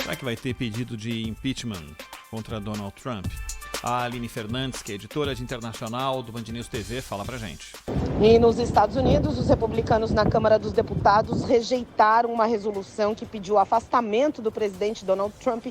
Será que vai ter pedido de impeachment contra Donald Trump? A Aline Fernandes, que é editora de internacional do Band News TV, fala pra gente. E nos Estados Unidos, os republicanos na Câmara dos Deputados rejeitaram uma resolução que pediu o afastamento do presidente Donald Trump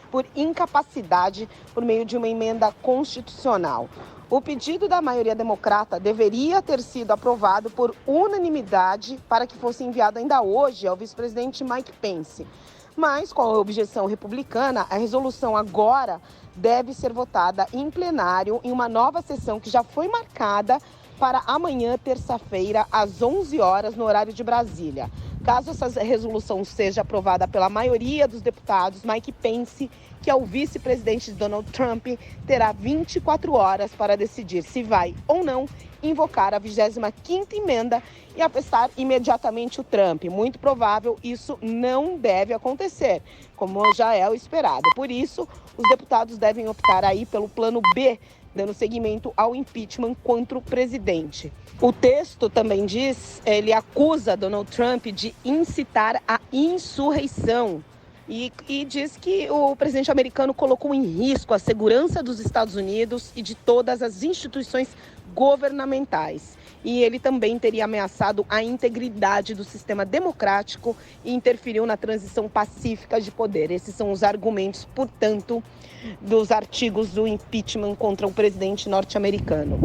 por incapacidade por meio de uma emenda constitucional. O pedido da maioria democrata deveria ter sido aprovado por unanimidade para que fosse enviado ainda hoje ao vice-presidente Mike Pence. Mas, com a objeção republicana, a resolução agora deve ser votada em plenário em uma nova sessão que já foi marcada para amanhã, terça-feira, às 11 horas, no horário de Brasília. Caso essa resolução seja aprovada pela maioria dos deputados, Mike Pence, que é o vice-presidente de Donald Trump, terá 24 horas para decidir se vai ou não invocar a 25ª emenda e afastar imediatamente o Trump. Muito provável isso não deve acontecer, como já é o esperado. Por isso, os deputados devem optar aí pelo plano B, dando seguimento ao impeachment contra o presidente. O texto também diz, ele acusa Donald Trump de incitar a insurreição e diz que o presidente americano colocou em risco a segurança dos Estados Unidos e de todas as instituições governamentais. E ele também teria ameaçado a integridade do sistema democrático e interferiu na transição pacífica de poder. Esses são os argumentos, portanto, dos artigos do impeachment contra o presidente norte-americano.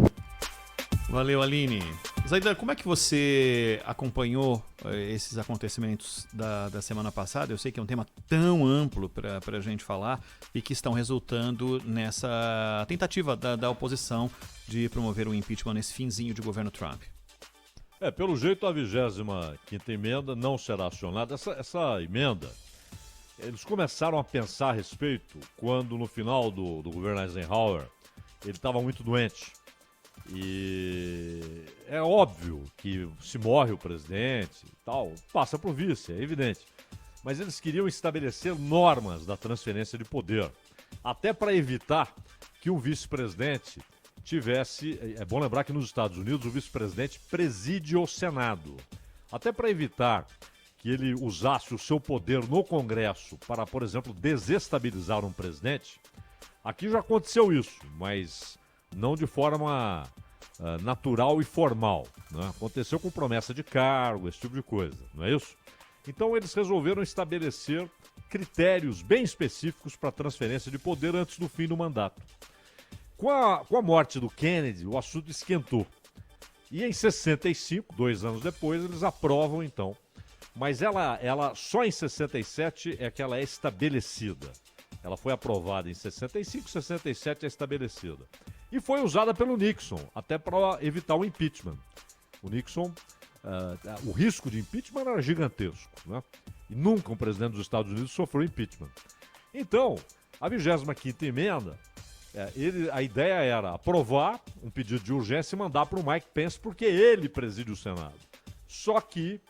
Valeu, Aline. Zaida, como é que você acompanhou esses acontecimentos da semana passada? Eu sei que é um tema tão amplo para a gente falar e que estão resultando nessa tentativa da oposição de promover o impeachment nesse finzinho de governo Trump. Pelo jeito a 25ª emenda não será acionada. Essa emenda, eles começaram a pensar a respeito quando no final do governo Eisenhower ele estava muito doente. E é óbvio que se morre o presidente e tal, passa para o vice, é evidente. Mas eles queriam estabelecer normas da transferência de poder, até para evitar que o vice-presidente tivesse... É bom lembrar que nos Estados Unidos o vice-presidente preside o Senado. Até para evitar que ele usasse o seu poder no Congresso para, por exemplo, desestabilizar um presidente. Aqui já aconteceu isso, mas não de forma natural e formal, né? Aconteceu com promessa de cargo, esse tipo de coisa, não é isso? Então eles resolveram estabelecer critérios bem específicos para transferência de poder antes do fim do mandato. Com a morte do Kennedy, o assunto esquentou. E em 65, 2 anos depois, eles aprovam então. Mas ela só em 67 é que ela é estabelecida. Ela foi aprovada em 65, 67 é estabelecida. E foi usada pelo Nixon, até para evitar o impeachment. O Nixon, o risco de impeachment era gigantesco, né? E nunca um presidente dos Estados Unidos sofreu impeachment. Então, a 25ª emenda, a ideia era aprovar um pedido de urgência e mandar para o Mike Pence, porque ele preside o Senado. Só que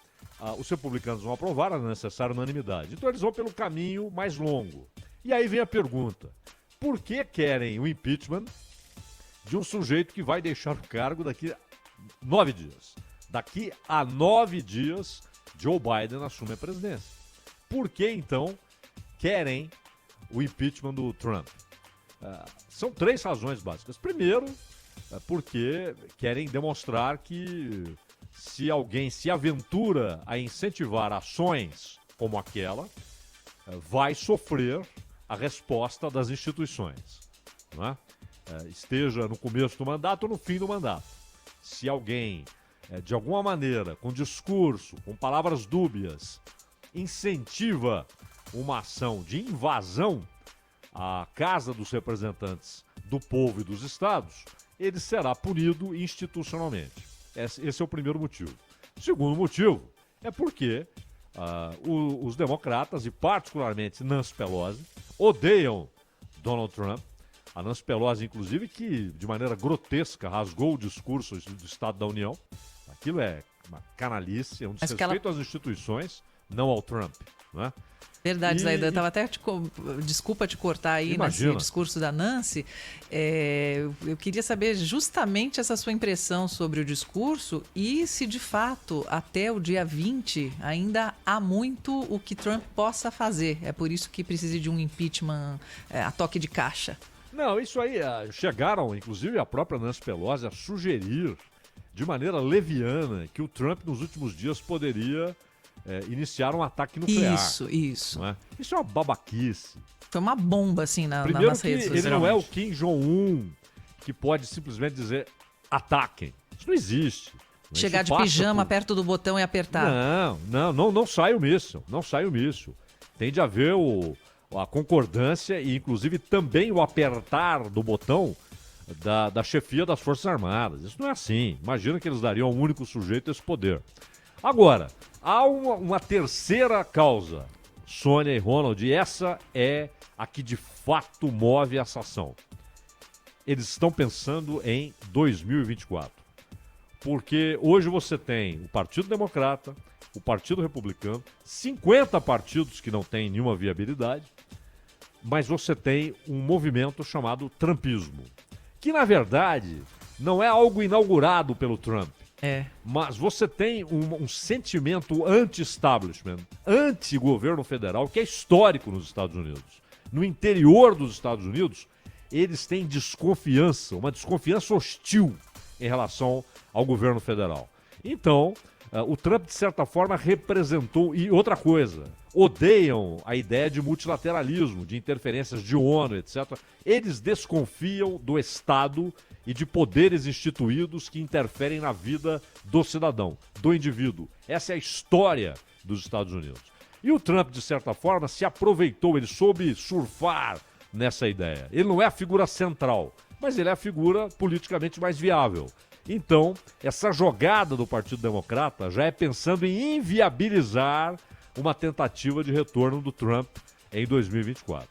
os republicanos vão aprovar, era necessária unanimidade. Então eles vão pelo caminho mais longo. E aí vem a pergunta: por que querem o impeachment de um sujeito que vai deixar o cargo daqui a 9 dias? Daqui a 9 dias, Joe Biden assume a presidência. Por que, então, querem o impeachment do Trump? São 3 razões básicas. Primeiro, porque querem demonstrar que se alguém se aventura a incentivar ações como aquela, vai sofrer a resposta das instituições, não é? Esteja no começo do mandato ou no fim do mandato. Se alguém, de alguma maneira, com discurso, com palavras dúbias, incentiva uma ação de invasão à Casa dos Representantes do Povo e dos Estados, ele será punido institucionalmente. Esse é o primeiro motivo. O segundo motivo é porque os democratas, e particularmente Nancy Pelosi, odeiam Donald Trump. A Nancy Pelosi, inclusive, que de maneira grotesca rasgou o discurso do Estado da União. Aquilo é uma canalice, é um desrespeito às instituições, não ao Trump, né? Verdade, Zaidan. Tava até desculpa te cortar aí nesse discurso da Nancy. Eu queria saber justamente essa sua impressão sobre o discurso e se de fato até o dia 20 ainda há muito o que Trump possa fazer. É por isso que precisa de um impeachment a toque de caixa. Não, isso aí, chegaram, inclusive a própria Nancy Pelosi, a sugerir de maneira leviana que o Trump nos últimos dias poderia iniciar um ataque nuclear. Isso. Não é? Isso é uma babaquice. Foi uma bomba, assim, nas redes sociais. Ele não é o Kim Jong-un que pode simplesmente dizer ataquem. Isso não existe. Chegar de pijama perto do botão e apertar. Não sai o míssil. Não sai o míssil. Tem de haver a concordância e, inclusive, também o apertar do botão da chefia das Forças Armadas. Isso não é assim. Imagina que eles dariam a um único sujeito esse poder. Agora, há uma terceira causa, Sônia e Ronald, e essa é a que de fato move essa ação. Eles estão pensando em 2024. Porque hoje você tem o Partido Democrata, o Partido Republicano, 50 partidos que não têm nenhuma viabilidade, mas você tem um movimento chamado Trumpismo, que na verdade não é algo inaugurado pelo Trump. Mas você tem um sentimento anti-establishment, anti-governo federal, que é histórico nos Estados Unidos. No interior dos Estados Unidos, eles têm desconfiança, uma desconfiança hostil em relação ao governo federal. Então, o Trump, de certa forma, representou... E outra coisa, odeiam a ideia de multilateralismo, de interferências de ONU, etc. Eles desconfiam do Estado e de poderes instituídos que interferem na vida do cidadão, do indivíduo. Essa é a história dos Estados Unidos. E o Trump, de certa forma, se aproveitou, ele soube surfar nessa ideia. Ele não é a figura central, mas ele é a figura politicamente mais viável. Então, essa jogada do Partido Democrata já é pensando em inviabilizar uma tentativa de retorno do Trump em 2024.